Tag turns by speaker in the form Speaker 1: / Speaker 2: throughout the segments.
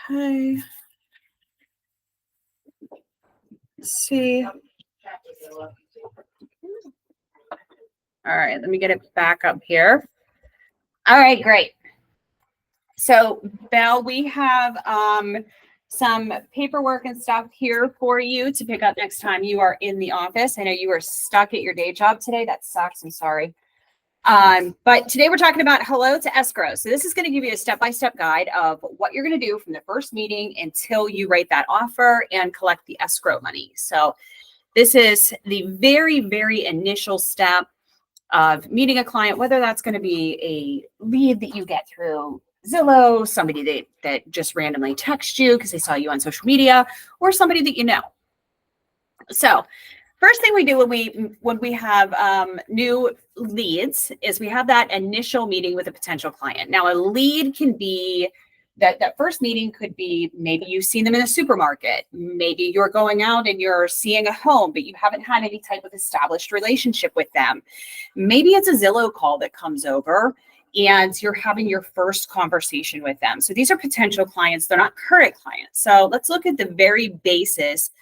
Speaker 1: Okay. Let's see. All right, let me get it back up here. All right, great. So, Belle, we have some paperwork and stuff here for you to pick up next time you are in the office. I know you are stuck at your day job today. That sucks. I'm sorry. But today we're talking about Hello to Escrow. So this is going to give you a step-by-step guide of what you're going to do from the first meeting until you write that offer and collect the escrow money. So this is the very, very initial step of meeting a client, whether that's going to be a lead that you get through Zillow, somebody that just randomly texts you because they saw you on social media, or somebody that you know. So first thing we do when we have new leads is we have that initial meeting with a potential client. Now, a lead can be that first meeting could be maybe you've seen them in a supermarket. Maybe you're going out and you're seeing a home, but you haven't had any type of established relationship with them. Maybe it's a Zillow call that comes over and you're having your first conversation with them. So these are potential clients. They're not current clients. So let's look at the very basis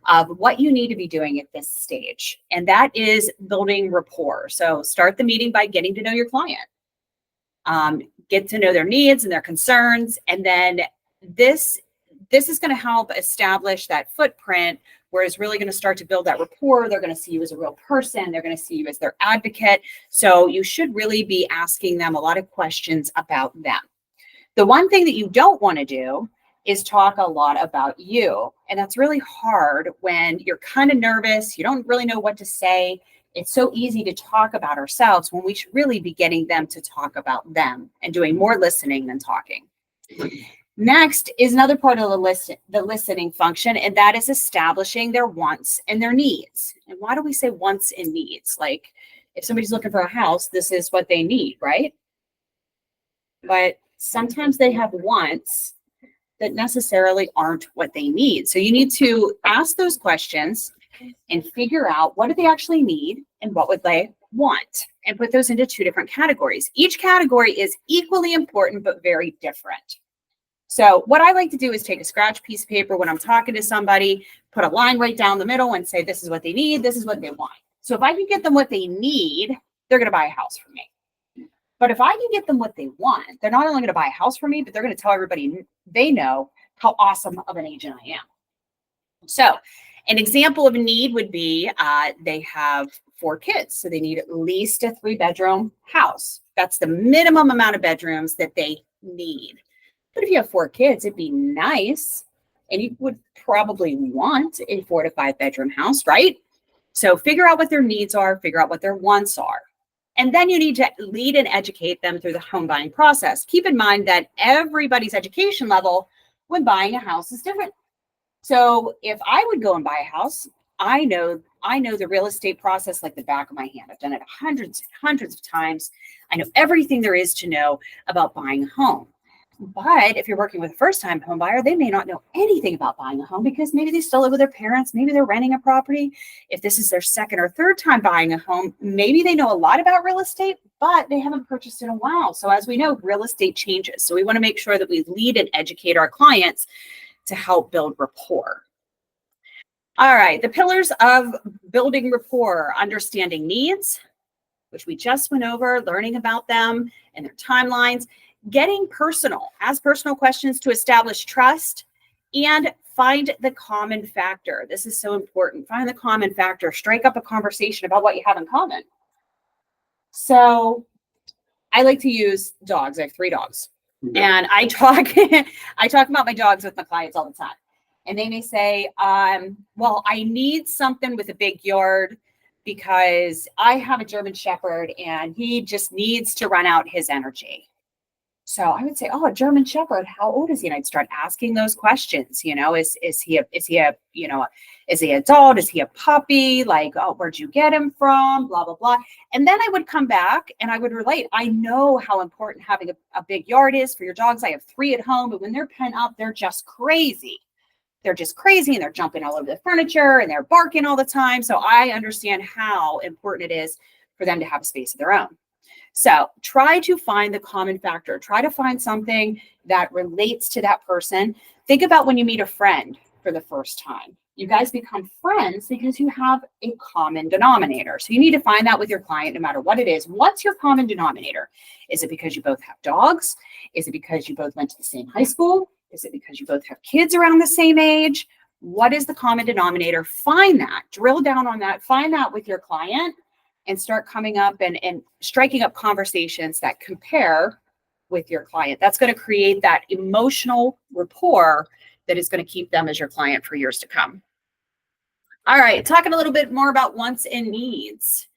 Speaker 1: of what you need to be doing at this stage. And that is building rapport. So start the meeting by getting to know your client. Get to know their needs and their concerns. And then this is going to help establish that footprint where it's really going to start to build that rapport. They're going to see you as a real person. They're going to see you as their advocate. So you should really be asking them a lot of questions about them. The one thing that you don't want to do is talk a lot about you. And that's really hard when you're kind of nervous. You don't really know what to say. It's so easy to talk about ourselves when we should really be getting them to talk about them and doing more listening than talking. Next is another part of the listening function, and that is establishing their wants and their needs. And why do we say wants and needs? Like if somebody's looking for a house, this is what they need, right? But sometimes they have wants that necessarily aren't what they need. So you need to ask those questions and figure out what do they actually need and what would they want, and put those into two different categories. Each category is equally important, but very different. So what I like to do is take a scratch piece of paper when I'm talking to somebody, put a line right down the middle and say, this is what they need, this is what they want. So if I can get them what they need, they're going to buy a house from me. But if I can get them what they want, they're not only going to buy a house from me, but they're going to tell everybody they know how awesome of an agent I am. So an example of a need would be they have 4 kids. So they need at least a 3-bedroom house. That's the minimum amount of bedrooms that they need. But if you have 4 kids, it'd be nice. And you would probably want a 4 to 5 bedroom house, right? So figure out what their needs are, figure out what their wants are. And then you need to lead and educate them through the home buying process. Keep in mind that everybody's education level when buying a house is different. So if I would go and buy a house, I know the real estate process like the back of my hand. I've done it hundreds of times. I know everything there is to know about buying a home. But if you're working with a first-time home buyer, they may not know anything about buying a home because maybe they still live with their parents. Maybe they're renting a property. If this is their second or third time buying a home, maybe they know a lot about real estate, but they haven't purchased in a while. So as we know, real estate changes. So we want to make sure that we lead and educate our clients to help build rapport. All right, the pillars of building rapport: understanding needs, which we just went over, learning about them and their timelines, getting personal, ask personal questions to establish trust, and find the common factor. This is so important. Find the common factor, strike up a conversation about what you have in common. So I like to use dogs. I have 3 dogs. And I talk about my dogs with my clients all the time. And they may say, well, I need something with a big yard because I have a German Shepherd and he just needs to run out his energy. So I would say, oh, a German Shepherd, how old is he? And I'd start asking those questions. You know, is he adult? Is he a puppy? Like, oh, where'd you get him from? Blah, blah, blah. And then I would come back and I would relate. I know how important having a big yard is for your dogs. I have 3 at home, but when they're pent up, they're just crazy. They're just crazy and they're jumping all over the furniture and they're barking all the time. So I understand how important it is for them to have a space of their own. So try to find the common factor. Try to find something that relates to that person. Think about when you meet a friend for the first time. You guys become friends because you have a common denominator. So you need to find that with your client, no matter what it is. What's your common denominator? Is it because you both have dogs? Is it because you both went to the same high school? Is it because you both have kids around the same age? What is the common denominator? Find that, drill down on that, find that with your client, and start coming up and striking up conversations that compare with your client. That's going to create that emotional rapport that is going to keep them as your client for years to come. All right, talking a little bit more about wants and needs.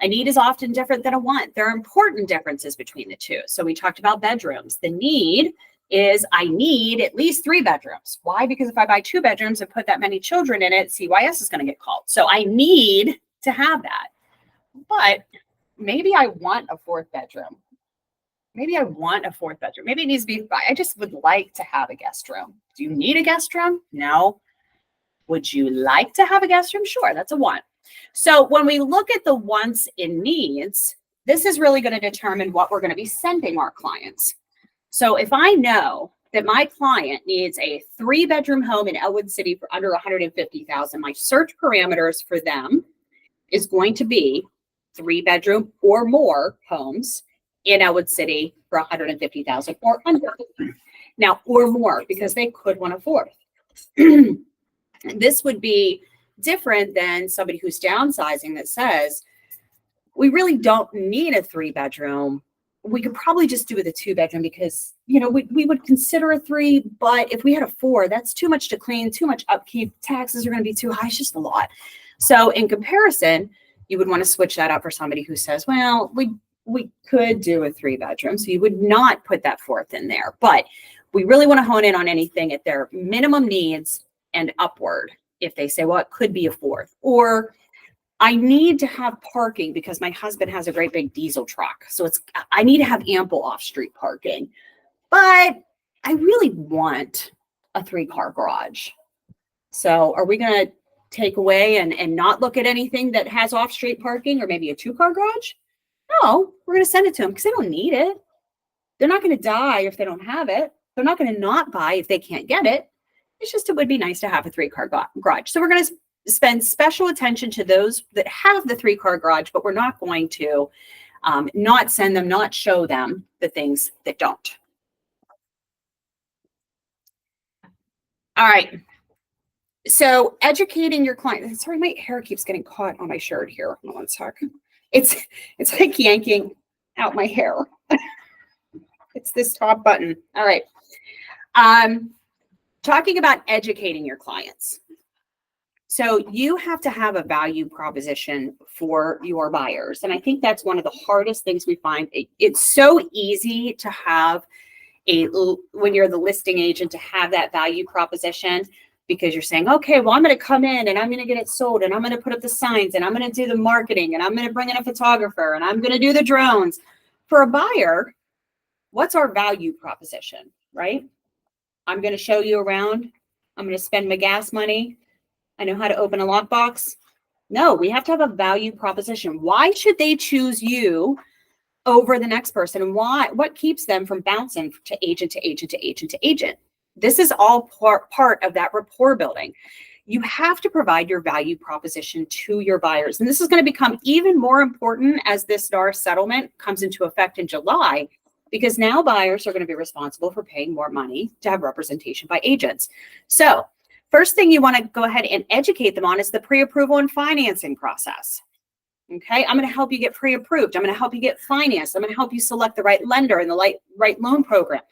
Speaker 1: A need is often different than a want. There are important differences between the two. So we talked about bedrooms. The need is I need at least 3 bedrooms. Why? Because if I buy 2 bedrooms and put that many children in it, CYS is going to get called. So I need to have that. But maybe I want a 4th bedroom. Maybe I want a 4th bedroom. Maybe it needs to be, I just would like to have a guest room. Do you need a guest room? No. Would you like to have a guest room? Sure, that's a want. So when we look at the wants and needs, this is really going to determine what we're going to be sending our clients. So if I know that my client needs a 3-bedroom home in Elwood City for under $150,000, my search parameters for them is going to be 3-bedroom or more homes in Elwood City for $150,000 or under. Now, or more, because they could want a 4th. This would be different than somebody who's downsizing that says, we really don't need a 3-bedroom. We could probably just do with a 2-bedroom because, we would consider a 3, but if we had a 4, that's too much to clean, too much upkeep. Taxes are going to be too high. It's just a lot. So in comparison, you would want to switch that up for somebody who says, well, we could do a 3-bedroom. So you would not put that 4th in there, but we really want to hone in on anything at their minimum needs and upward. If they say, well, it could be a 4th, or I need to have parking because my husband has a great big diesel truck. So I need to have ample off-street parking, but I really want a 3-car garage. So are we going to take away and not look at anything that has off-street parking or maybe a 2-car garage? No, we're going to send it to them because they don't need it. They're not going to die if they don't have it. They're not going to not buy if they can't get it. It's just, it would be nice to have a 3-car garage. So we're going to spend special attention to those that have the 3-car garage, but we're not going to not send them, not show them the things that don't. All right. So educating your client. Sorry, my hair keeps getting caught on my shirt here. Hold on one sec. It's like yanking out my hair. It's this top button. All right. Talking about educating your clients. So you have to have a value proposition for your buyers. And I think that's one of the hardest things we find. It's so easy to have when you're the listing agent, to have that value proposition, because you're saying, okay, well, I'm going to come in and I'm going to get it sold and I'm going to put up the signs and I'm going to do the marketing and I'm going to bring in a photographer and I'm going to do the drones. For a buyer, what's our value proposition, right? I'm going to show you around. I'm going to spend my gas money. I know how to open a lockbox. No, we have to have a value proposition. Why should they choose you over the next person? And what keeps them from bouncing to agent to agent to agent to agent? This is all part of that rapport building. You have to provide your value proposition to your buyers. And this is going to become even more important as this NAR settlement comes into effect in July, because now buyers are going to be responsible for paying more money to have representation by agents. So first thing you want to go ahead and educate them on is the pre-approval and financing process. Okay, I'm going to help you get pre-approved. I'm going to help you get financed. I'm going to help you select the right lender and the right loan program.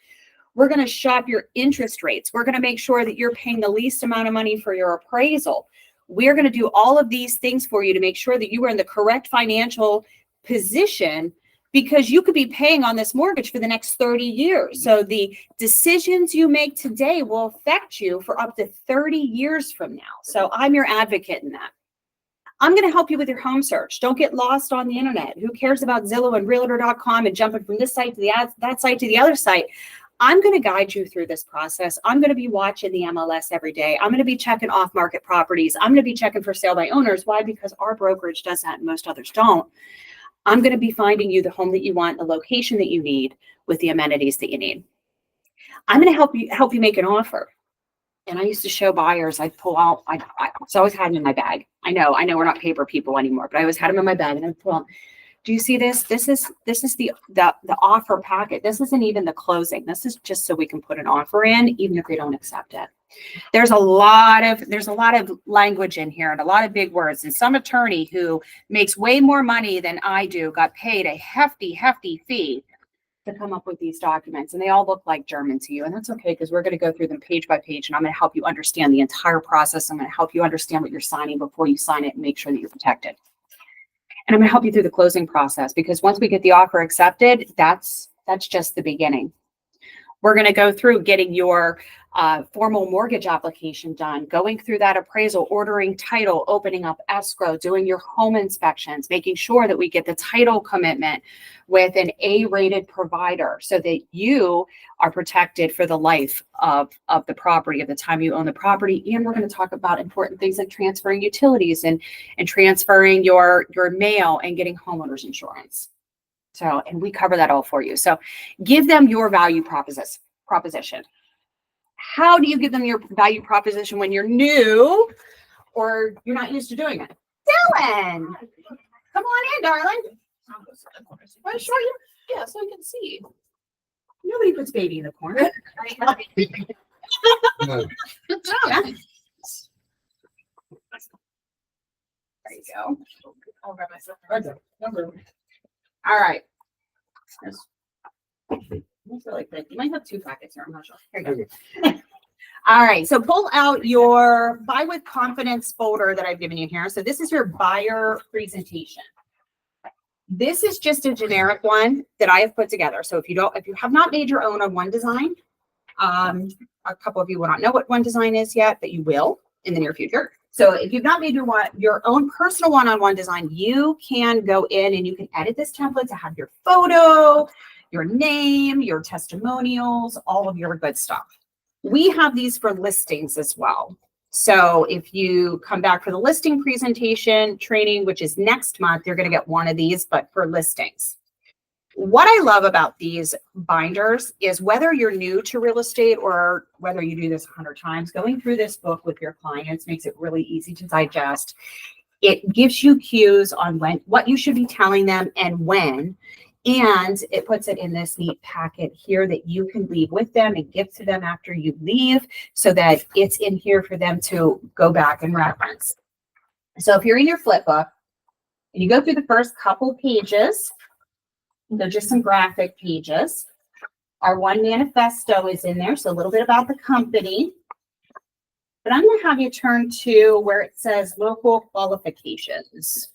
Speaker 1: We're going to shop your interest rates. We're going to make sure that you're paying the least amount of money for your appraisal. We're going to do all of these things for you to make sure that you are in the correct financial position, because you could be paying on this mortgage for the next 30 years. So the decisions you make today will affect you for up to 30 years from now. So I'm your advocate in that. I'm going to help you with your home search. Don't get lost on the internet. Who cares about Zillow and Realtor.com and jumping from this site to that site to the other site? I'm going to guide you through this process. I'm going to be watching the MLS every day. I'm going to be checking off-market properties. I'm going to be checking for sale by owners. Why? Because our brokerage does that and most others don't. I'm going to be finding you the home that you want, the location that you need, with the amenities that you need. I'm going to help you make an offer. And I used to show buyers, I'd pull out, I always had them in my bag. I know we're not paper people anymore, but I always had them in my bag and I'd pull out. Do you see this? This is the offer packet. This isn't even the closing. This is just so we can put an offer in, even if they don't accept it. There's a lot of language in here and a lot of big words. And some attorney who makes way more money than I do got paid a hefty fee to come up with these documents, and they all look like German to you, and that's okay, because we're going to go through them page by page, and I'm going to help you understand the entire process. I'm going to help you understand what you're signing before you sign it and make sure that you're protected. And I'm going to help you through the closing process, because once we get the offer accepted, that's just the beginning. We're going to go through getting your formal mortgage application done, going through that appraisal, ordering title, opening up escrow, doing your home inspections, making sure that we get the title commitment with an A-rated provider so that you are protected for the life of the property, of the time you own the property. And we're going to talk about important things like transferring utilities and transferring your mail and getting homeowners insurance. So, and we cover that all for you. So give them your value proposition. How do you give them your value proposition when you're new or you're not used to doing it? Dylan, come on in, darling. Want to show you? Yeah, so you can see. Nobody puts baby in the corner. No. There you go. I'll grab myself. All right. That's really quick. You might have 2 packets here. I'm not sure. Here you go. All right. So pull out your Buy with Confidence folder that I've given you here. So this is your buyer presentation. This is just a generic one that I have put together. So if you have not made your own on One Design, a couple of you will not know what One Design is yet, but you will in the near future. So if you've not made your own personal one on One Design, you can go in and you can edit this template to have your photo, your name, your testimonials, all of your good stuff. We have these for listings as well. So if you come back for the listing presentation training, which is next month, you're going to get one of these, but for listings. What I love about these binders is whether you're new to real estate or whether you do this 100 times, going through this book with your clients makes it really easy to digest. It gives you cues on what you should be telling them and when, and it puts it in this neat packet here that you can leave with them and give to them after you leave so that it's in here for them to go back and reference. So if you're in your flip book and you go through the first couple pages, they're just some graphic pages. Our one manifesto is in there, so a little bit about the company. But I'm going to have you turn to where it says local qualifications.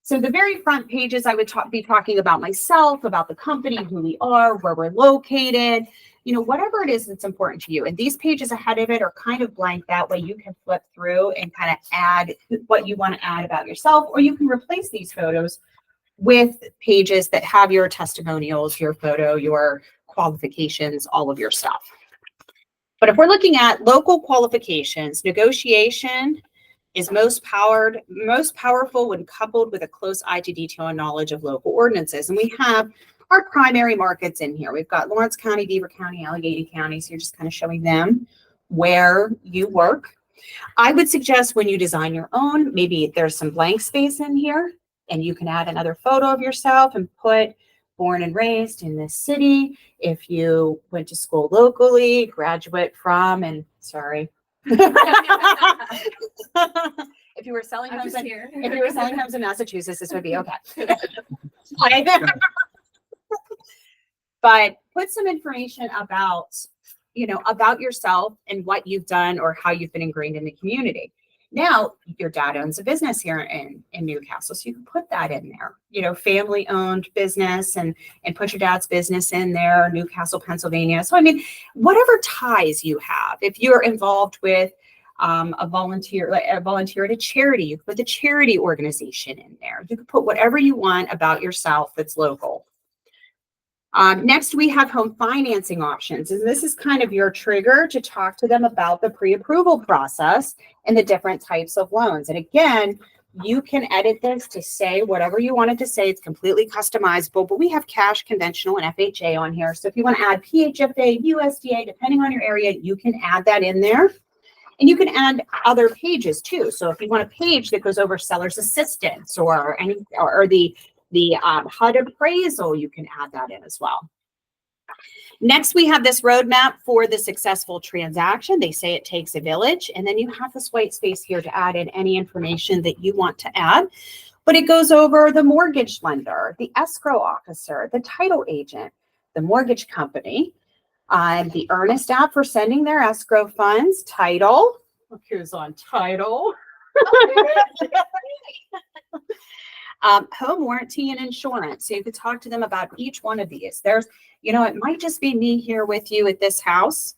Speaker 1: So the very front pages, I would be talking about myself, about the company, who we are, where we're located, whatever it is that's important to you. And these pages ahead of it are kind of blank. That way you can flip through and kind of add what you want to add about yourself, or you can replace these photos with pages that have your testimonials, your photo, your qualifications, all of your stuff. But if we're looking at local qualifications, negotiation is most powerful when coupled with a close eye to detail and knowledge of local ordinances. And we have our primary markets in here. We've got Lawrence County, Beaver County, Allegheny County. So you're just kind of showing them where you work. I would suggest when you design your own, maybe there's some blank space in here, and you can add another photo of yourself and put born and raised in this city. If you went to school locally, graduate from, and sorry. If you were selling homes in Massachusetts, this would be okay. But put some information about yourself and what you've done or how you've been ingrained in the community. Now, your dad owns a business here in Newcastle, so you can put that in there, family-owned business and put your dad's business in there, Newcastle, Pennsylvania. So, I mean, whatever ties you have, if you're involved with a volunteer at a charity, you can put the charity organization in there. You can put whatever you want about yourself that's local. Next, we have home financing options, and this is kind of your trigger to talk to them about the pre-approval process and the different types of loans. And again, You can edit this to say whatever you want it to say. It's completely customizable, but we have cash, conventional, and FHA on here. So if you want to add PHFA, USDA, depending on your area, you can add that in there. And you can add other pages too. So if you want a page that goes over seller's assistance or the HUD appraisal, you can add that in as well. Next, we have this roadmap for the successful transaction. They say it takes a village, and then you have this white space here to add in any information that you want to add. But it goes over the mortgage lender, the escrow officer, the title agent, the mortgage company, the earnest app for sending their escrow funds, title. Look who's on title. Home warranty and insurance. So you could talk to them about each one of these. There's, it might just be me here with you at this house,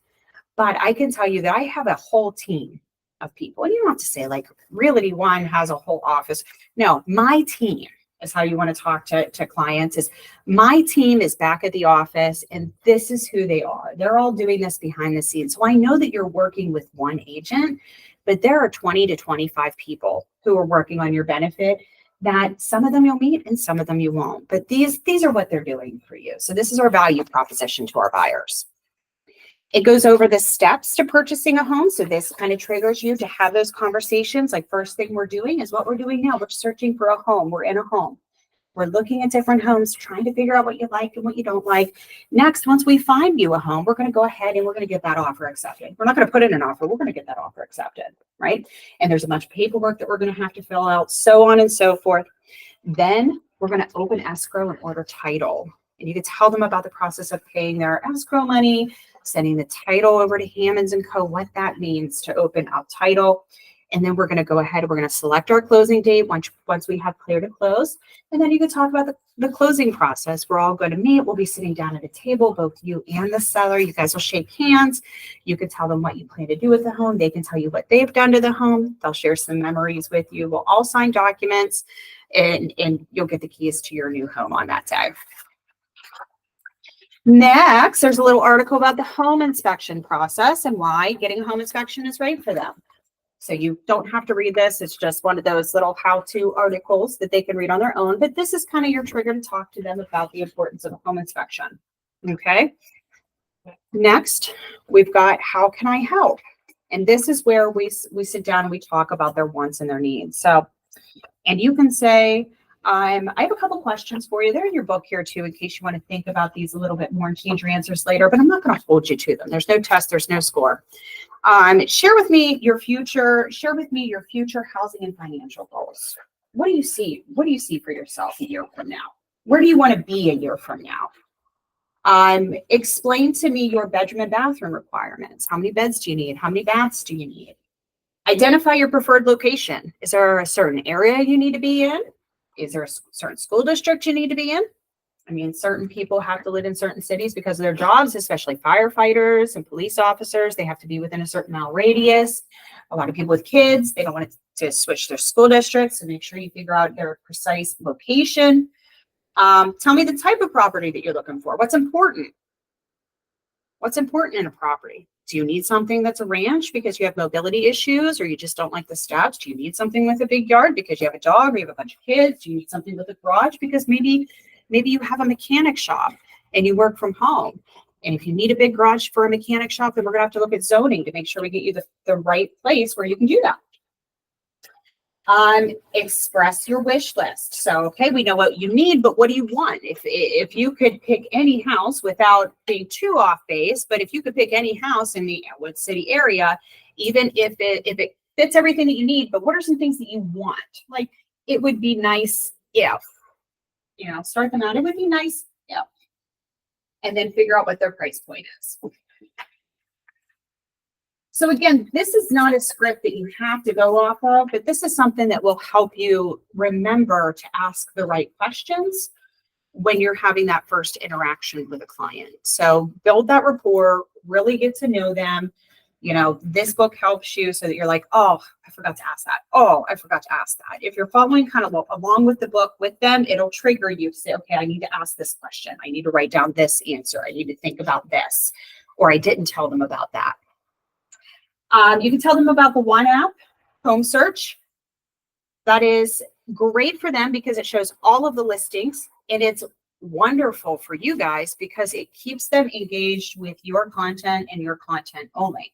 Speaker 1: but I can tell you that I have a whole team of people. And you don't have to say like Realty One has a whole office. No, my team is how you want to talk to clients. Is my team is back at the office, and this is who they are. They're all doing this behind the scenes. So I know that you're working with one agent, but there are 20 to 25 people who are working on your benefit, that some of them you'll meet and some of them you won't. But these are what they're doing for you. So this is our value proposition to our buyers. It goes over the steps to purchasing a home. So this kind of triggers you to have those conversations. Like first thing we're doing is what we're doing now. We're searching for a home. We're in a home. We're looking at different homes, trying to figure out what you like and what you don't like. Next, once we find you a home, we're going to go ahead and we're going to get that offer accepted. We're not going to put in an offer. We're going to get that offer accepted, right? And there's a bunch of paperwork that we're going to have to fill out, so on and so forth. Then we're going to open escrow and order title. And you can tell them about the process of paying their escrow money, sending the title over to Hammonds & Co., what that means to open up title. And then we're going to go ahead, we're going to select our closing date once we have clear to close. And then you can talk about the closing process. We're all going to meet. We'll be sitting down at a table, both you and the seller. You guys will shake hands. You can tell them what you plan to do with the home. They can tell you what they've done to the home. They'll share some memories with you. We'll all sign documents, and you'll get the keys to your new home on that day. Next, there's a little article about the home inspection process and why getting a home inspection is right for them. So you don't have to read this. It's just one of those little how-to articles that they can read on their own. But this is kind of your trigger to talk to them about the importance of a home inspection. Okay. Next, we've got how can I help? And this is where we sit down and we talk about their wants and their needs. So, and you can say, I have a couple questions for you. They're in your book here too, in case you want to think about these a little bit more and change your answers later, but I'm not going to hold you to them. There's no test, there's no score. Share with me your future housing and financial goals. What do you see? What do you see for yourself a year from now? Where do you want to be a year from now? Explain to me your bedroom and bathroom requirements. How many beds do you need? How many baths do you need? Identify your preferred location. Is there a certain area you need to be in? Is there a certain school district you need to be in? I mean, certain people have to live in certain cities because of their jobs, especially firefighters and police officers. They have to be within a certain mile radius. A lot of people with kids, they don't want to switch their school districts. So make sure you figure out their precise location. Tell me the type of property that you're looking for. What's important? What's important in a property? Do you need something that's a ranch because you have mobility issues or you just don't like the steps? Do you need something with a big yard because you have a dog or you have a bunch of kids? Do you need something with a garage because maybe you have a mechanic shop and you work from home? And if you need a big garage for a mechanic shop, then we're gonna have to look at zoning to make sure we get you the right place where you can do that. Express your wish list. So, okay, we know what you need, but what do you want? If you could pick any house without being too off base, but if you could pick any house in the Elwood City area, even if it fits everything that you need, but what are some things that you want? Like, it would be nice if, start them out. It would be nice if, and then figure out what their price point is. So again, this is not a script that you have to go off of, but this is something that will help you remember to ask the right questions when you're having that first interaction with a client. So build that rapport, really get to know them. This book helps you so that you're like, oh, I forgot to ask that. Oh, I forgot to ask that. If you're following kind of along with the book with them, it'll trigger you to say, okay, I need to ask this question. I need to write down this answer. I need to think about this, or I didn't tell them about that. You can tell them about the One app, home search. That is great for them because it shows all of the listings, and it's wonderful for you guys because it keeps them engaged with your content and your content only.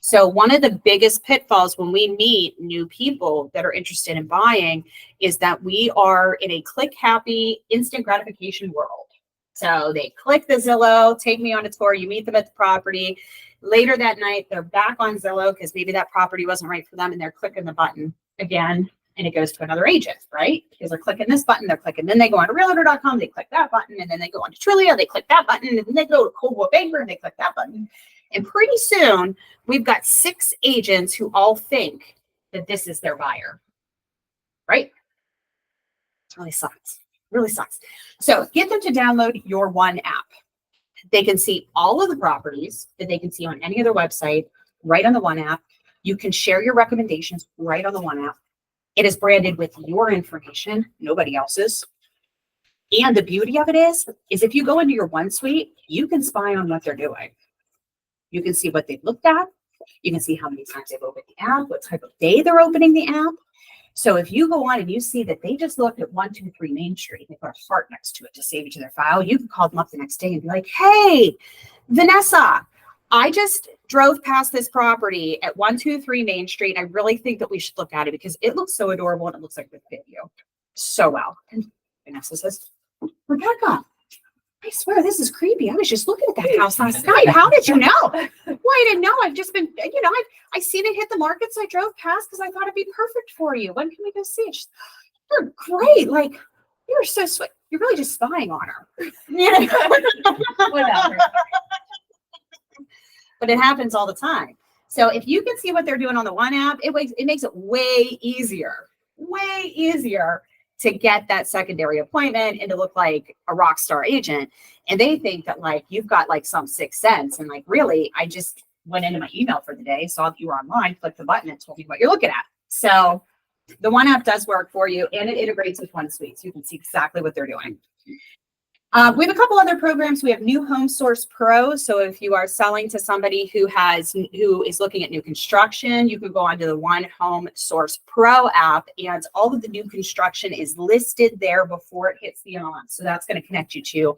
Speaker 1: So one of the biggest pitfalls when we meet new people that are interested in buying is that we are in a click happy, instant gratification world. So they click the Zillow, take me on a tour, you meet them at the property. Later that night, they're back on Zillow because maybe that property wasn't right for them, and they're clicking the button again, and it goes to another agent, right? Because they're clicking this button, they're clicking, then they go on to realtor.com, they click that button, and then they go on to Trillia, they click that button, and then they go to Coldwell Banker and they click that button. And pretty soon, we've got 6 agents who all think that this is their buyer, right? It really sucks. Really sucks. So get them to download your one app. They can see all of the properties that they can see on any other website right on the one app. You can share your recommendations right on the one app. It is branded with your information, nobody else's. And the beauty of it is if you go into your one suite, you can spy on what they're doing. You can see what they've looked at. You can see how many times they've opened the app, what type of day they're opening the app. So if you go on and you see that they just looked at 123 Main Street, they put a heart next to it to save it to their file, you can call them up the next day and be like, hey, Vanessa, I just drove past this property at 123 Main Street. I really think that we should look at it because it looks so adorable and it looks like it would fit you so well. And Vanessa says, Rebecca, I swear this is creepy. I was just looking at that house last night. How did you know? Well, I didn't know. I've just been, I seen it hit the market, so I drove past because I thought it'd be perfect for you. When can we go see it? You're great. Like, you're so sweet. You're really just spying on her. Whatever. But it happens all the time. So if you can see what they're doing on the one app, it makes it way easier to get that secondary appointment and to look like a rock star agent. And they think that like you've got like some sixth sense. And like, really, I just went into my email for the day, saw that you were online, clicked the button, and told me what you're looking at. So the one app does work for you, and it integrates with one suite, so you can see exactly what they're doing. We have a couple other programs. We have New Home Source Pro. So if you are selling to somebody who is looking at new construction, you can go onto the One Home Source Pro app, and all of the new construction is listed there before it hits the MLS. So that's going to connect you to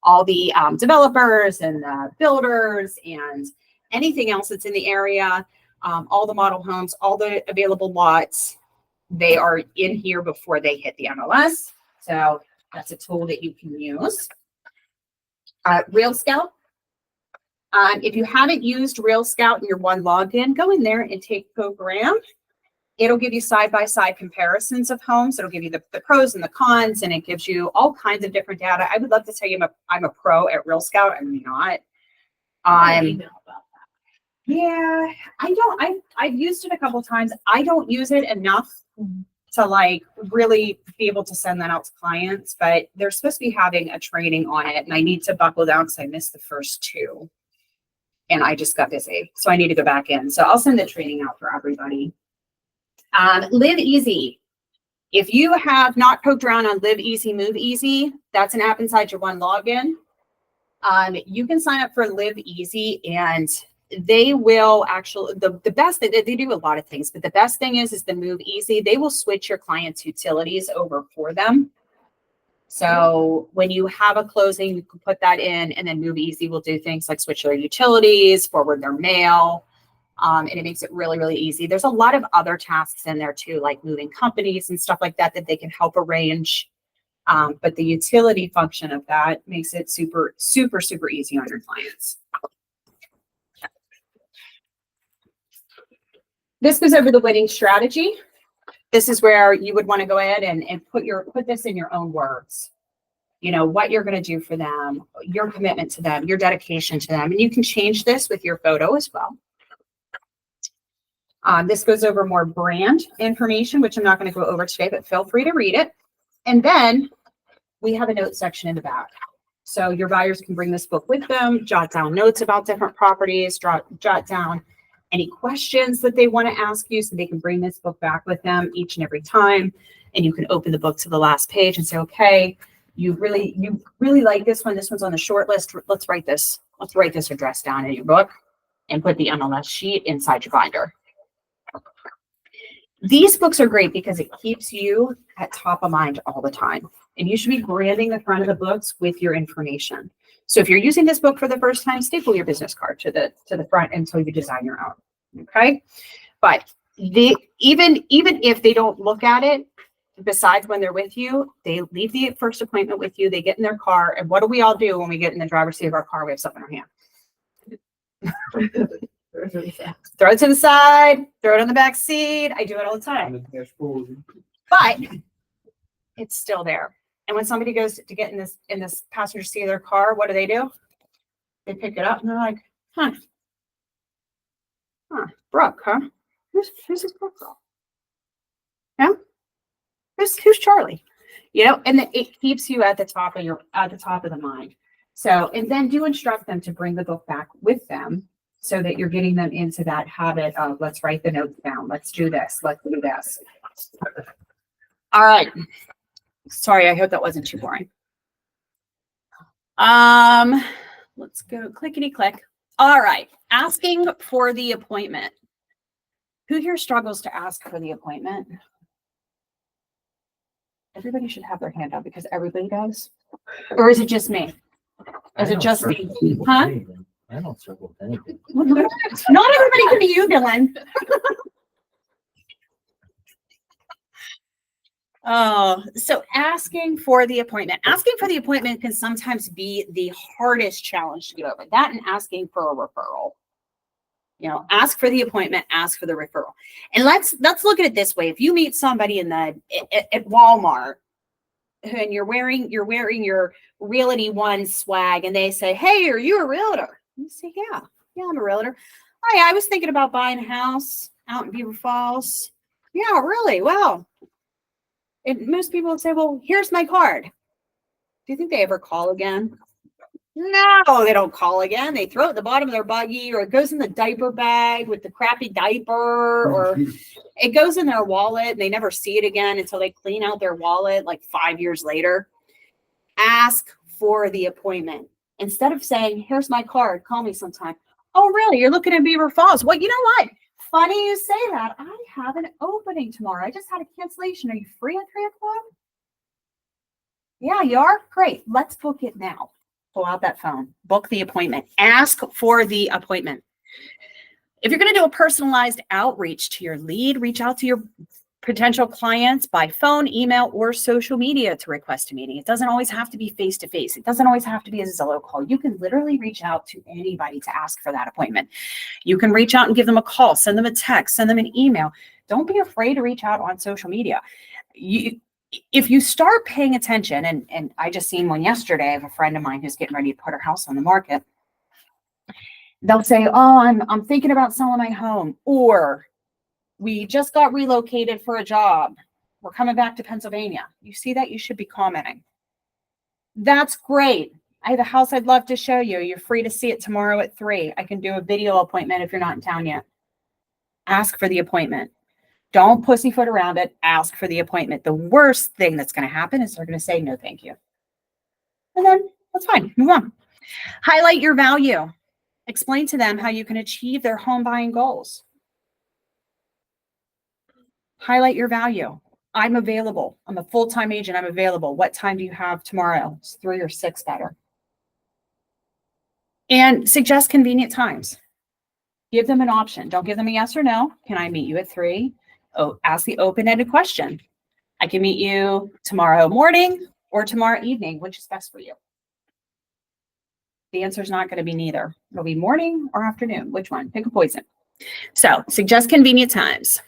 Speaker 1: all the developers and the builders and anything else that's in the area, all the model homes, all the available lots. They are in here before they hit the MLS. So that's a tool that you can use. Real Scout. If you haven't used Real Scout in your one login, go in there and take program. It'll give you side-by-side comparisons of homes. It'll give you the pros and the cons, and it gives you all kinds of different data. I would love to tell you I'm a pro at Real Scout. I'm not. Yeah, I've used it a couple of times. I don't use it enough to like really be able to send that out to clients, but they're supposed to be having a training on it, and I need to buckle down because I missed the first 2 and I just got busy. So I need to go back in. So I'll send the training out for everybody. Live Easy. If you have not poked around on Live Easy, Move Easy, that's an app inside your one login. You can sign up for Live Easy, and they will actually, the best thing, they do a lot of things, but the best thing is the Move Easy. They will switch your client's utilities over for them. So when you have a closing, you can put that in, and then Move Easy will do things like switch their utilities, forward their mail, and it makes it really, really easy. There's a lot of other tasks in there too, like moving companies and stuff like that they can help arrange. But the utility function of that makes it super, super, super easy on your clients. This goes over the winning strategy. This is where you would want to go ahead and put this in your own words. You know, what you're going to do for them, your commitment to them, your dedication to them. And you can change this with your photo as well. This goes over more brand information, which I'm not going to go over today, but feel free to read it. And then we have a note section in the back. So your buyers can bring this book with them, jot down notes about different properties, jot down any questions that they want to ask you, so they can bring this book back with them each and every time. And you can open the book to the last page and say, okay, you really like this one. This one's on the short list. Let's write this address down in your book and put the MLS sheet inside your binder. These books are great because it keeps you at top of mind all the time. And you should be branding the front of the books with your information. So if you're using this book for the first time, staple your business card to the front until you design your own. Okay. But even if they don't look at it, besides when they're with you, they leave the first appointment with you, they get in their car, and what do we all do when we get in the driver's seat of our car? We have something in our hand. Throw it to the side, throw it on the back seat. I do it all the time. But it's still there. And when somebody goes to get in this passenger seat of their car, what do? They pick it up and they're like, huh, Brooke, huh? Who's this Brooke girl? Yeah? Who's Charlie? You know, and it keeps you at the top of the mind. So, and then do instruct them to bring the book back with them so that you're getting them into that habit of let's write the notes down. Let's do this. Let's do this. All right. Sorry, I hope that wasn't too boring. Let's go clickety click. All right. Asking for the appointment. Who here struggles to ask for the appointment? Everybody should have their hand up because everybody does. Or is it just me? Is it just me? Huh?
Speaker 2: I don't struggle with anything.
Speaker 1: Not everybody can be you, Dylan. Oh, so asking for the appointment. Asking for the appointment can sometimes be the hardest challenge to get over. That and asking for a referral. You know, ask for the appointment, ask for the referral. And let's look at it this way. If you meet somebody at Walmart and you're wearing your Realty One swag and they say, "Hey, are you a realtor?" You say, Yeah, I'm a realtor. Hi, I was thinking about buying a house out in Beaver Falls. Yeah, really? Well, and most people would say, "Well, here's my card." Do you think they ever call again? No, they don't call again. They throw it at the bottom of their buggy, or it goes in the diaper bag with the crappy diaper, or it goes in their wallet and they never see it again until they clean out their wallet like 5 years later. Ask for the appointment. Instead of saying, "Here's my card, call me sometime." "Oh, really? You're looking at Beaver Falls? Well, you know what? Funny you say that. I have an opening tomorrow. I just had a cancellation. Are you free at 3:00? Yeah, you are? Great. Let's book it now. Pull out that phone. Book the appointment. Ask for the appointment. If you're going to do a personalized outreach to your lead, reach out to your potential clients by phone, email, or social media to request a meeting. It doesn't always have to be face-to-face. It doesn't always have to be a Zillow call. You can literally reach out to anybody to ask for that appointment. You can reach out and give them a call, send them a text, send them an email. Don't be afraid to reach out on social media. If you start paying attention, and I just seen one yesterday of a friend of mine who's getting ready to put her house on the market. They'll say, "Oh, I'm thinking about selling my home," or "We just got relocated for a job. We're coming back to Pennsylvania." You see that? You should be commenting. "That's great. I have a house I'd love to show you. You're free to see it tomorrow at 3. I can do a video appointment if you're not in town yet." Ask for the appointment. Don't pussyfoot around it. Ask for the appointment. The worst thing that's going to happen is they're going to say, "No, thank you." And then that's fine. Move on. Highlight your value. Explain to them how you can achieve their home buying goals. Highlight your value. "I'm available. I'm a full-time agent. I'm available. What time do you have tomorrow?" It's 3 or 6 better. And suggest convenient times. Give them an option. Don't give them a yes or no. "Can I meet you at 3? Oh, ask the open-ended question. "I can meet you tomorrow morning or tomorrow evening. Which is best for you?" The answer is not going to be neither. It'll be morning or afternoon. Which one? Pick a poison. So suggest convenient times.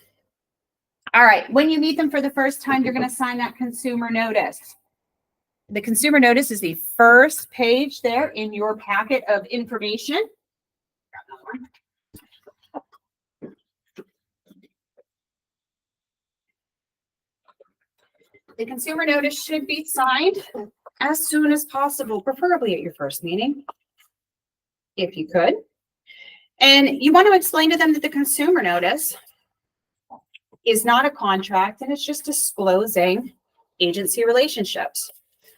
Speaker 1: All right. When you meet them for the first time, you're going to sign that consumer notice. The consumer notice is the first page there in your packet of information. The consumer notice should be signed as soon as possible, preferably at your first meeting, if you could. And you want to explain to them that the consumer notice is not a contract and it's just disclosing agency relationships.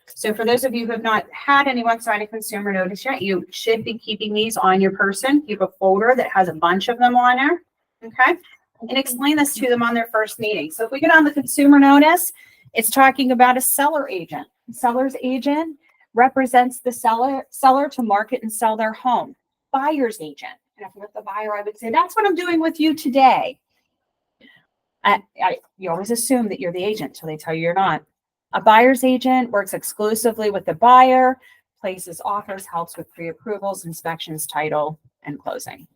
Speaker 1: So for those of you who have not had anyone sign a consumer notice yet, you should be keeping these on your person. Keep a folder that has a bunch of them on there. Okay. and explain this to them on their first meeting. So if we get on the consumer notice, it's talking about a seller agent. Seller's agent represents the seller to market and sell their home. Buyer's agent. And if I'm with the buyer, I would say, that's what I'm doing with you today. You always assume that you're the agent until they tell you you're not. A buyer's agent works exclusively with the buyer, places offers, helps with pre-approvals, inspections, title, and closing.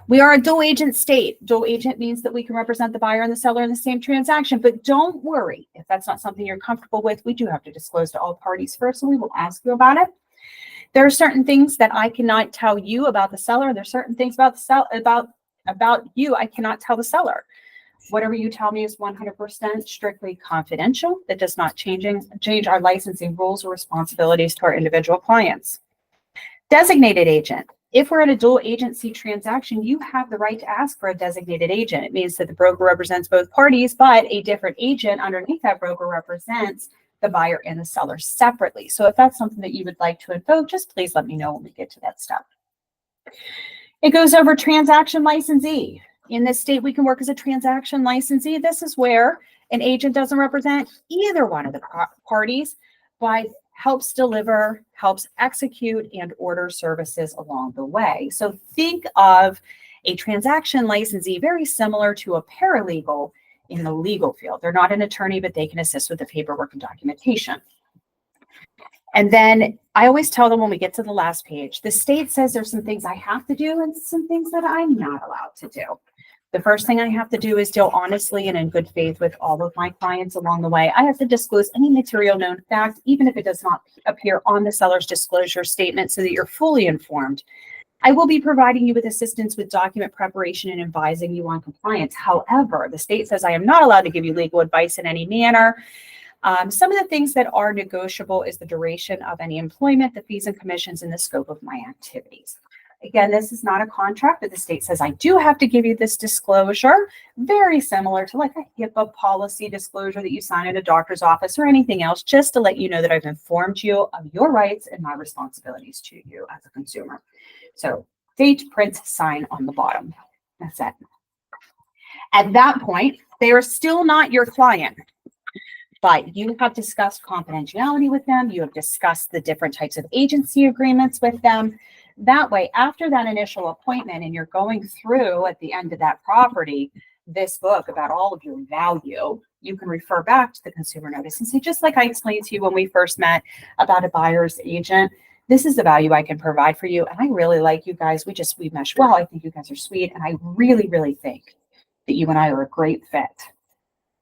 Speaker 1: We are a dual agent state. Dual agent means that we can represent the buyer and the seller in the same transaction, but don't worry if that's not something you're comfortable with. We do have to disclose to all parties first, so we will ask you about it. There are certain things that I cannot tell you about the seller. There's certain things about about you I cannot tell the seller. Whatever you tell me is 100% strictly confidential. That does not change our licensing rules or responsibilities to our individual clients. Designated agent. If we're in a dual agency transaction, you have the right to ask for a designated agent. It means that the broker represents both parties, but a different agent underneath that broker represents the buyer and the seller separately. So if that's something that you would like to invoke, just please let me know when we get to that step. It goes over transaction licensee. In this state, we can work as a transaction licensee. This is where an agent doesn't represent either one of the parties, but helps deliver, helps execute, and order services along the way. So think of a transaction licensee very similar to a paralegal in the legal field. They're not an attorney, but they can assist with the paperwork and documentation. And then I always tell them when we get to the last page, the state says there's some things I have to do and some things that I'm not allowed to do. The first thing I have to do is deal honestly and in good faith with all of my clients along the way. I have to disclose any material known fact, even if it does not appear on the seller's disclosure statement, so that you're fully informed. I will be providing you with assistance with document preparation and advising you on compliance. However, the state says I am not allowed to give you legal advice in any manner. Some of the things that are negotiable is the duration of any employment, the fees and commissions, and the scope of my activities. Again, this is not a contract, but the state says I do have to give you this disclosure, very similar to like a HIPAA policy disclosure that you sign at a doctor's office or anything else, just to let you know that I've informed you of your rights and my responsibilities to you as a consumer. So date, print, sign on the bottom. That's it. At that point, they are still not your client, but you have discussed confidentiality with them. You have discussed the different types of agency agreements with them. That way, after that initial appointment and you're going through at the end of that property, this book about all of your value, you can refer back to the consumer notice and say, just like I explained to you when we first met about a buyer's agent, this is the value I can provide for you. And I really like you guys. We mesh well. I think you guys are sweet. And I really, really think that you and I are a great fit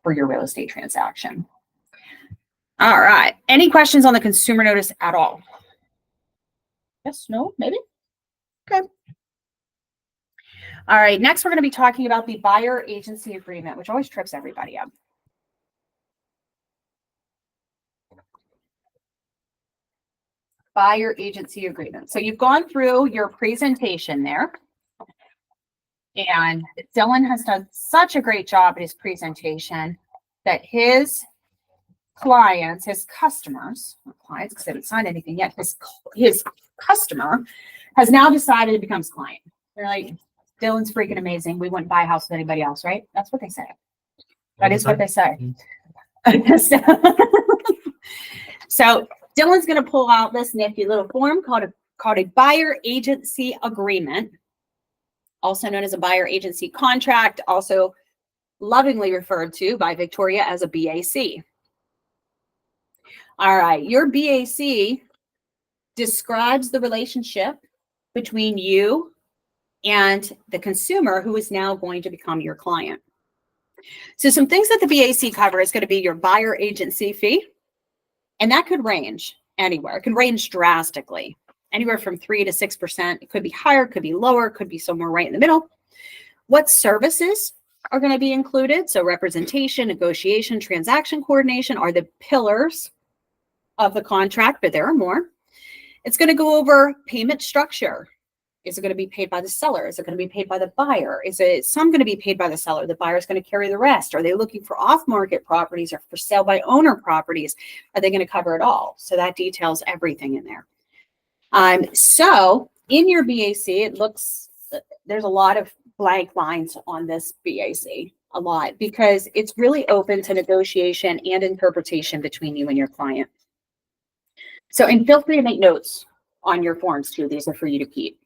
Speaker 1: for your real estate transaction. All right. Any questions on the consumer notice at all? Yes, no, maybe? Okay. All right. Next, we're going to be talking about the buyer agency agreement, which always trips everybody up. Buyer agency agreement. So you've gone through your presentation there. And Dylan has done such a great job at his presentation that his clients, his customers, not clients because they haven't signed anything yet, his customer has now decided to become his client. They're like, Dylan's freaking amazing. We wouldn't buy a house with anybody else, right? That's what they say. That is what they say. So Dylan's going to pull out this nifty little form called a buyer agency agreement, also known as a buyer agency contract, also lovingly referred to by Victoria as a BAC. All right, your BAC describes the relationship between you and the consumer who is now going to become your client. So some things that the BAC cover is going to be your buyer agency fee, and that could range anywhere. It can range drastically, anywhere from 3 to 6%. It could be higher, could be lower, could be somewhere right in the middle. What services are going to be included? So representation, negotiation, transaction coordination are the pillars of the contract, but there are more. It's going to go over payment structure. Is it going to be paid by the seller? Is it going to be paid by the buyer? Is it some going to be paid by the seller? The buyer is going to carry the rest. Are they looking for off-market properties or for sale by owner properties? Are they going to cover it all? So that details everything in there. So in your BAC, it looks, there's a lot of blank lines on this BAC a lot because it's really open to negotiation and interpretation between you and your client. So, and feel free to make notes on your forms too. These are for you to keep.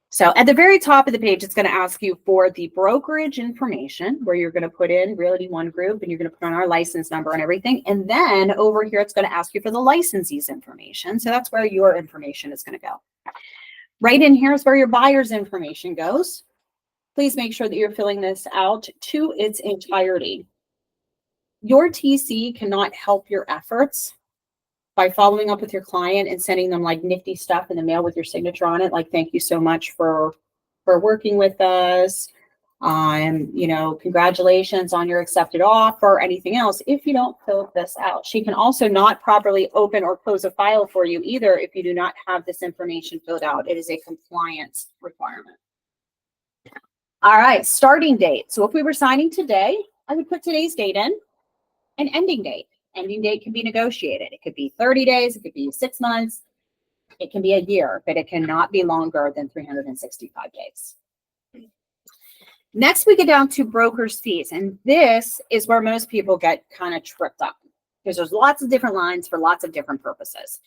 Speaker 1: So at the very top of the page, it's going to ask you for the brokerage information where you're going to put in Realty One Group and you're going to put on our license number and everything. And then over here, it's going to ask you for the licensee's information. So that's where your information is going to go. Right in here is where your buyer's information goes. Please make sure that you're filling this out to its entirety. Your TC cannot help your efforts by following up with your client and sending them like nifty stuff in the mail with your signature on it. Like, thank you so much for working with us. You know, congratulations on your accepted offer or anything else if you don't fill this out. She can also not properly open or close a file for you either if you do not have this information filled out. It is a compliance requirement. All right, starting date. So if we were signing today, I would put today's date in and ending date. Ending date can be negotiated. It could be 30 days, it could be 6 months, it can be a year, but it cannot be longer than 365 days. Next, we get down to broker's fees. And this is where most people get kind of tripped up because there's lots of different lines for lots of different purposes.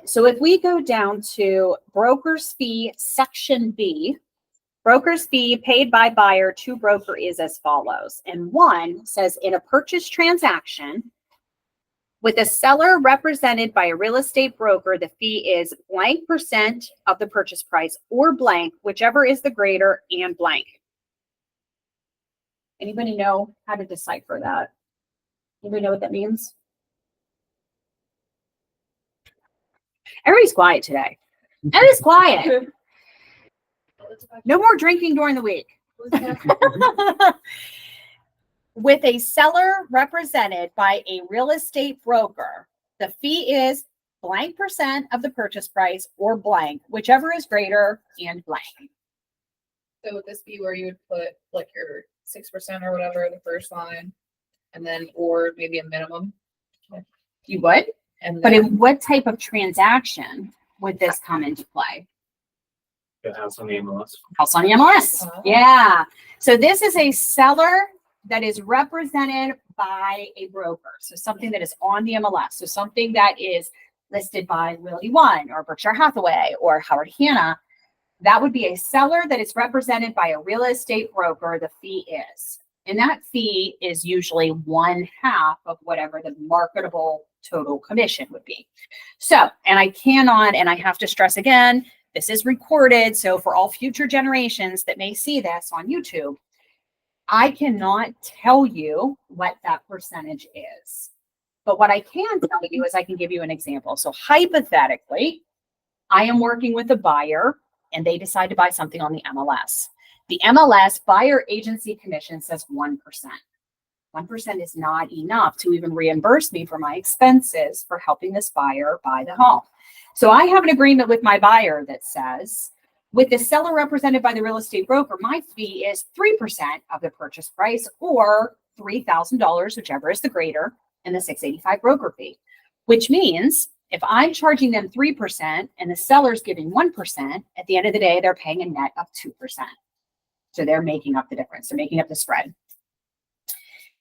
Speaker 1: So if we go down to broker's fee, section B, broker's fee paid by buyer to broker is as follows. And one says in a purchase transaction with a seller represented by a real estate broker, the fee is blank % of the purchase price or blank, whichever is the greater, and blank. Anybody know how to decipher that? Anybody know what that means? Everybody's quiet today. Everybody's quiet. No more drinking during the week. With a seller represented by a real estate broker, the fee is blank % of the purchase price or blank, whichever is greater, and blank.
Speaker 3: So would this be where you would put like your 6% or whatever, the first line, and then, or maybe a minimum?
Speaker 1: You would?
Speaker 3: And
Speaker 1: But
Speaker 3: then,
Speaker 1: in what type of transaction would this come into play?
Speaker 2: The house on the MLS.
Speaker 1: House on the MLS.
Speaker 3: Oh.
Speaker 1: Yeah. So this is a seller that is represented by a broker. So something that is on the MLS. So something that is listed by Realty One or Berkshire Hathaway or Howard Hanna. That would be a seller that is represented by a real estate broker. The fee is, and that fee is usually 1/2 of whatever the marketable total commission would be. So, and I cannot, and I have to stress again, this is recorded. So for all future generations that may see this on YouTube, I cannot tell you what that percentage is. But what I can tell you is I can give you an example. So hypothetically, I am working with a buyer and they decide to buy something on the MLS. The MLS buyer agency commission says 1%. 1% is not enough to even reimburse me for my expenses for helping this buyer buy the home. So I have an agreement with my buyer that says, with the seller represented by the real estate broker, my fee is 3% of the purchase price or $3,000, whichever is the greater, and the $685 broker fee, which means if I'm charging them 3% and the seller's giving 1%, at the end of the day, they're paying a net of 2%. So they're making up the difference. They're making up the spread.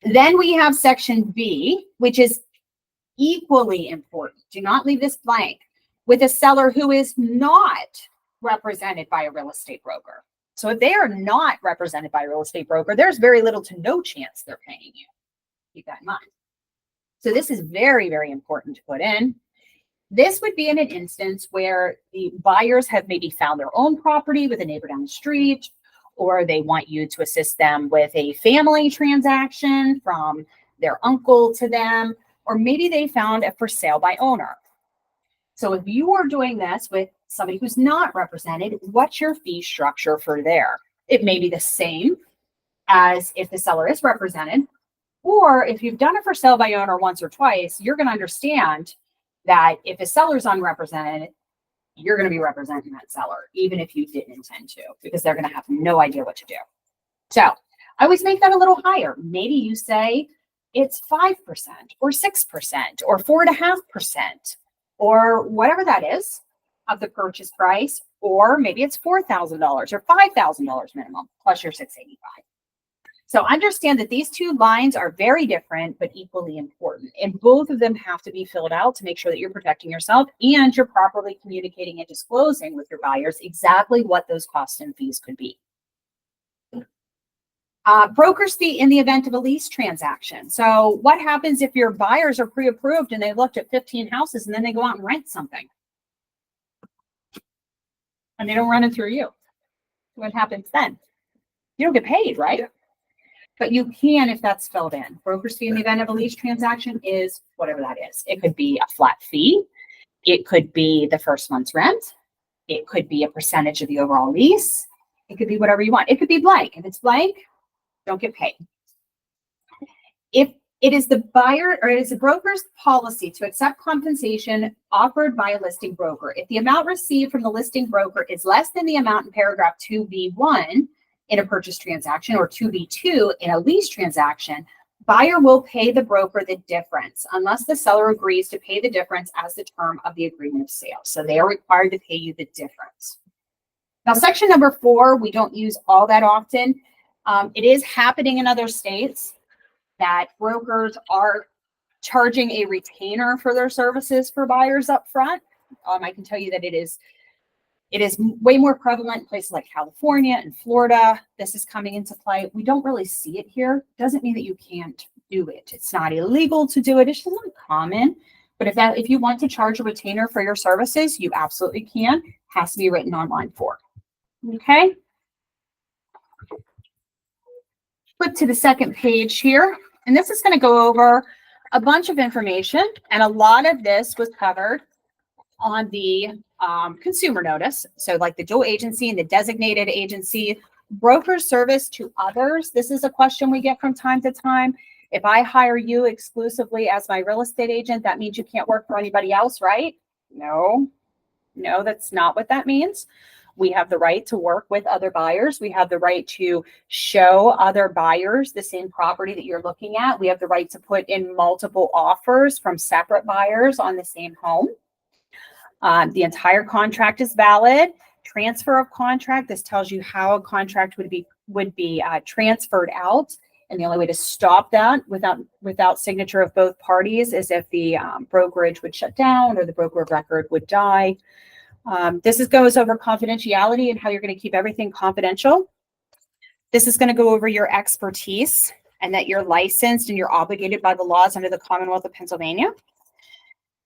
Speaker 1: Then we have section B, which is equally important. Do not leave this blank. With a seller who is not represented by a real estate broker. So if they are not represented by a real estate broker, there's very little to no chance they're paying you. Keep that in mind. So this is very, very important to put in. This would be in an instance where the buyers have maybe found their own property with a neighbor down the street, or they want you to assist them with a family transaction from their uncle to them, or maybe they found a for sale by owner. So if you are doing this with somebody who's not represented, what's your fee structure for there? It may be the same as if the seller is represented, or if you've done it for sale by owner once or twice, you're going to understand that if the seller's unrepresented, you're going to be representing that seller, even if you didn't intend to, because they're going to have no idea what to do. So I always make that a little higher. Maybe you say it's 5% or 6% or 4.5%. Or whatever that is. of the purchase price, or maybe it's $4,000 or $5,000 minimum plus your $685. So understand that these two lines are very different, but equally important. And both of them have to be filled out to make sure that you're protecting yourself and you're properly communicating and disclosing with your buyers exactly what those costs and fees could be. Broker's fee in the event of a lease transaction. So what happens if your buyers are pre-approved and they looked at 15 houses and then they go out and rent something? And they don't run it through you. What happens then? You don't get paid, right? Yeah. But you can if that's filled in. Broker's fee in the event of a lease transaction is whatever that is. It could be a flat fee. It could be the first month's rent. It could be a percentage of the overall lease. It could be whatever you want. It could be blank. If it's blank, don't get paid. If it is the buyer or it is the broker's policy to accept compensation offered by a listing broker, if the amount received from the listing broker is less than the amount in paragraph 2B1 in a purchase transaction or 2B2 in a lease transaction, buyer will pay the broker the difference unless the seller agrees to pay the difference as the term of the agreement of sale. So they are required to pay you the difference. Now, section number 4, we don't use all that often. It is happening in other states that brokers are charging a retainer for their services for buyers up front. I can tell you that it is way more prevalent in places like California and Florida. This is coming into play. We don't really see it here. Doesn't mean that you can't do it. It's not illegal to do it. It's just not common. But if you want to charge a retainer for your services, you absolutely can. Has to be written on line 4. Okay. Flip to the second page here. And this is going to go over a bunch of information. And a lot of this was covered on the consumer notice. So like the dual agency and the designated agency, broker service to others. This is a question we get from time to time. If I hire you exclusively as my real estate agent, that means you can't work for anybody else, right? No, that's not what that means. We have the right to work with other buyers. We have the right to show other buyers the same property that you're looking at. We have the right to put in multiple offers from separate buyers on the same home. The entire contract is valid. Transfer of contract. This tells you how a contract would be transferred out. And the only way to stop that without signature of both parties is if the brokerage would shut down or the broker of record would die. This goes over confidentiality and how you're going to keep everything confidential. This is going to go over your expertise and that you're licensed and you're obligated by the laws under the Commonwealth of Pennsylvania.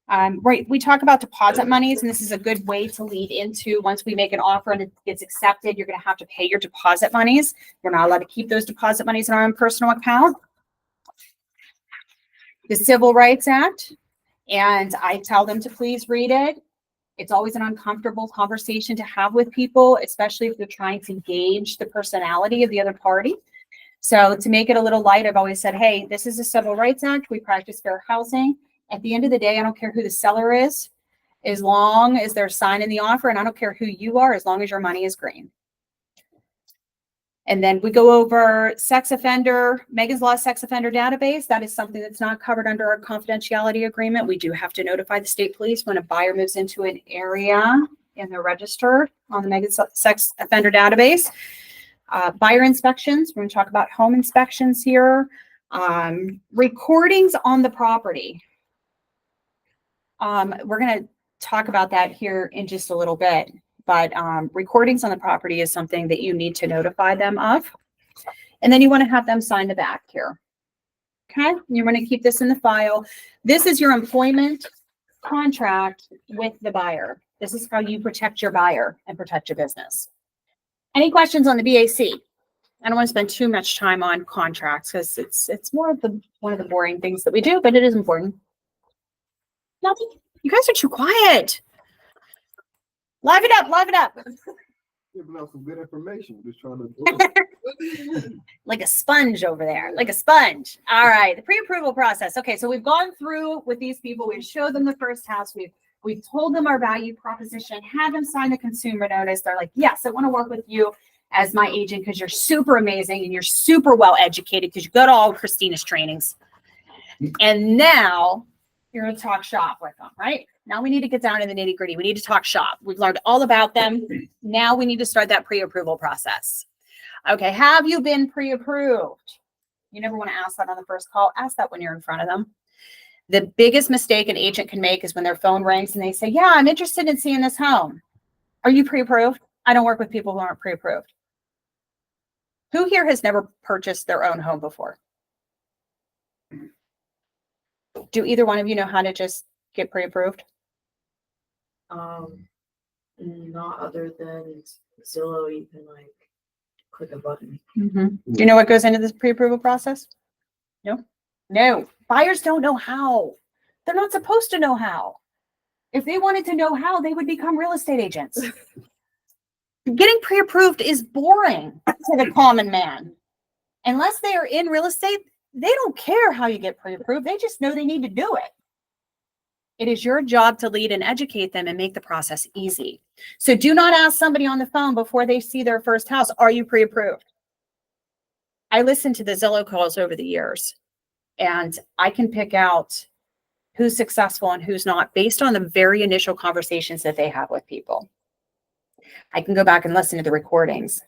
Speaker 1: Right, we talk about deposit monies, and this is a good way to lead into once we make an offer and it gets accepted, you're going to have to pay your deposit monies. We're not allowed to keep those deposit monies in our own personal account. The Civil Rights Act, and I tell them to please read it. It's always an uncomfortable conversation to have with people, especially if they're trying to gauge the personality of the other party. So to make it a little light, I've always said, hey, this is the Civil Rights Act. We practice fair housing. At the end of the day, I don't care who the seller is, as long as they're signing the offer, and I don't care who you are, as long as your money is green. And then we go over sex offender, Megan's Law sex offender database. That is something that's not covered under our confidentiality agreement. We do have to notify the state police when a buyer moves into an area and they're registered on the Megan's sex offender database. Buyer inspections. We're going to talk about home inspections here. Recordings on the property. We're going to talk about that here in just a little bit, but recordings on the property is something that you need to notify them of. And then you want to have them sign the back here. Okay. You're going to keep this in the file. This is your employment contract with the buyer. This is how you protect your buyer and protect your business. Any questions on the BAC? I don't want to spend too much time on contracts because it's more of one of the boring things that we do, but it is important. Nothing. You guys are too quiet. Live it up.
Speaker 4: Giving out some good information. Just trying to
Speaker 1: like a sponge over there, like a sponge. All right, the pre-approval process. Okay, so we've gone through with these people. We've showed them the first house. We've told them our value proposition, had them sign the consumer notice. They're like, yes, I want to work with you as my agent because you're super amazing and you're super well educated because you got all of Christina's trainings. And now You're going to talk shop with them, right? Now we need to get down to the nitty gritty. We need to talk shop. We've learned all about them. Now we need to start that pre-approval process. Okay. Have you been pre-approved? You never want to ask that on the first call. Ask that when you're in front of them. The biggest mistake an agent can make is when their phone rings and they say, yeah, I'm interested in seeing this home. Are you pre-approved? I don't work with people who aren't pre-approved. Who here has never purchased their own home before? Do either one of you know how to just get pre-approved?
Speaker 5: Not other than Zillow, you can like click a button.
Speaker 1: Do you know what goes into this pre-approval process? No. Buyers don't know how. They're not supposed to know how. If they wanted to know how, they would become real estate agents. Getting pre-approved is boring to the common man. Unless they are in real estate, they don't care how you get pre-approved. They just know they need to do it. It is your job to lead and educate them and make the process easy. So do not ask somebody on the phone before they see their first house, are you pre-approved? I listened to the Zillow calls over the years, and I can pick out who's successful and who's not based on the very initial conversations that they have with people. I can go back and listen to the recordings,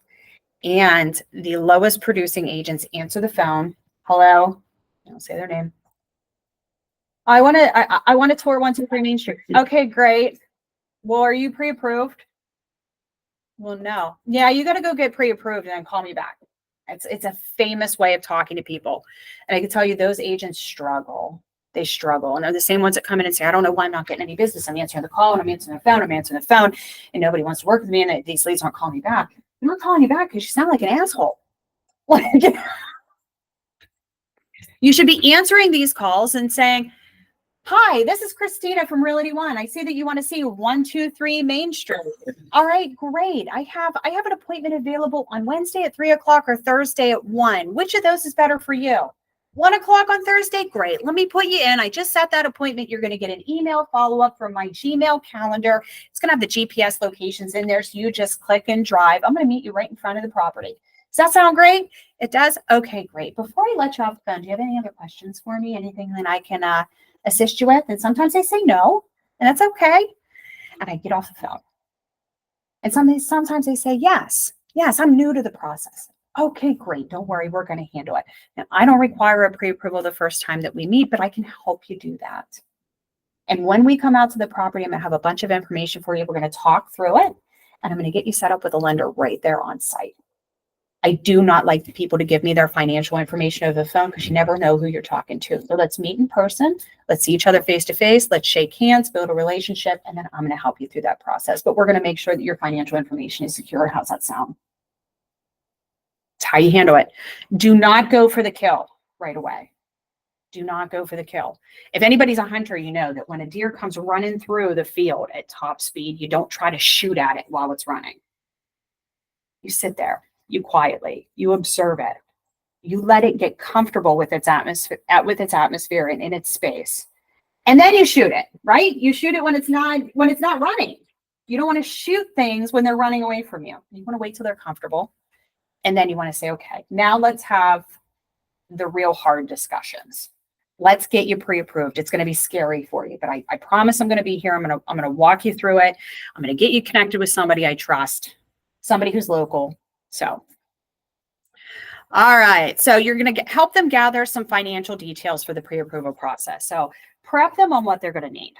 Speaker 1: and the lowest producing agents answer the phone. Hello. I don't say their name. I want to tour 123 Main Street. Okay, great. Well, are you pre-approved? Well, no. Yeah, you got to go get pre-approved and then call me back. It's a famous way of talking to people. And I can tell you those agents struggle. They struggle. And they're the same ones that come in and say, I don't know why I'm not getting any business. I'm answering the call and I'm answering the phone, and nobody wants to work with me, and these leads aren't calling me back. I'm not calling you back because you sound like an asshole. You should be answering these calls and saying, hi, this is Christina from Realty One. I see that you want to see 123 Main Street. All right, great. I have an appointment available on Wednesday at 3:00 or Thursday at 1. Which of those is better for you? 1:00 on Thursday? Great. Let me put you in. I just set that appointment. You're going to get an email follow-up from my Gmail calendar. It's going to have the GPS locations in there, so you just click and drive. I'm going to meet you right in front of the property. Does that sound great? It does? Okay, great. Before I let you off the phone, do you have any other questions for me? Anything that I can assist you with? And sometimes they say no, and that's okay. And I get off the phone. And sometimes they say yes. Yes, I'm new to the process. Okay, great. Don't worry. We're going to handle it. Now, I don't require a pre-approval the first time that we meet, but I can help you do that. And when we come out to the property, I'm going to have a bunch of information for you. We're going to talk through it, and I'm going to get you set up with a lender right there on site. I do not like the people to give me their financial information over the phone because you never know who you're talking to. So let's meet in person. Let's see each other face to face. Let's shake hands, build a relationship, and then I'm going to help you through that process. But we're going to make sure that your financial information is secure. How's that sound? It's how you handle it. Do not go for the kill right away. Do not go for the kill. If anybody's a hunter, you know that when a deer comes running through the field at top speed, you don't try to shoot at it while it's running. You sit there. You quietly, you observe it, you let it get comfortable with its atmosphere, and in its space, and then you shoot it. Right? You shoot it when it's not running. You don't want to shoot things when they're running away from you. You want to wait till they're comfortable, and then you want to say, okay, now let's have the real hard discussions. Let's get you pre-approved. It's going to be scary for you, but I promise I'm going to be here. I'm going to walk you through it. I'm going to get you connected with somebody I trust, somebody who's local. So, all right. So you're going to help them gather some financial details for the pre-approval process. So prep them on what they're going to need.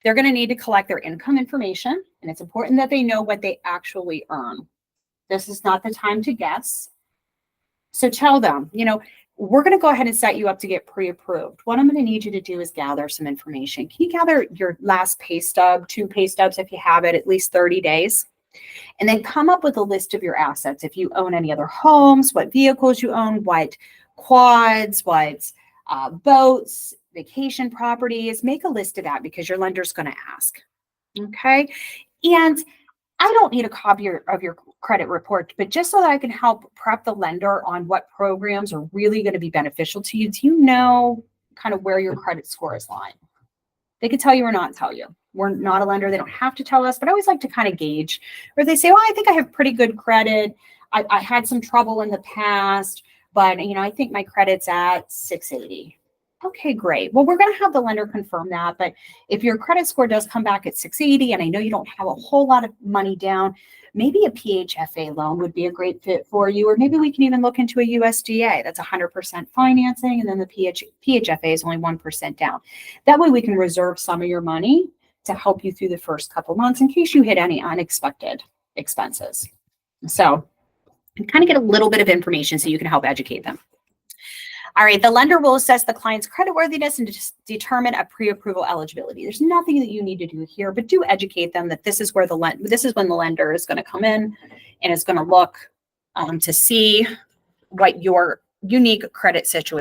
Speaker 1: They're going to need to collect their income information, and it's important that they know what they actually earn. This is not the time to guess. So tell them, we're going to go ahead and set you up to get pre-approved. What I'm going to need you to do is gather some information. Can you gather your last pay stub, 2 pay stubs if you have it, at least 30 days? And then come up with a list of your assets. If you own any other homes, what vehicles you own, what quads, what boats, vacation properties, make a list of that because your lender's going to ask. Okay. And I don't need a copy of your credit report, but just so that I can help prep the lender on what programs are really going to be beneficial to you, do you know kind of where your credit score is lying? They could tell you or not tell you. We're not a lender. They don't have to tell us, but I always like to kind of gauge where they say, well, I think I have pretty good credit. I had some trouble in the past, but I think my credit's at 680. Okay, great. Well, we're going to have the lender confirm that, but if your credit score does come back at 680, and I know you don't have a whole lot of money down, maybe a PHFA loan would be a great fit for you, or maybe we can even look into a USDA. That's 100% financing, and then the PHFA is only 1% down. That way we can reserve some of your money to help you through the first couple months in case you hit any unexpected expenses. So kind of get a little bit of information so you can help educate them. All right, the lender will assess the client's creditworthiness and determine a pre-approval eligibility. There's nothing that you need to do here, but do educate them that this is where this is when the lender is going to come in and is going to look to see what your unique credit situation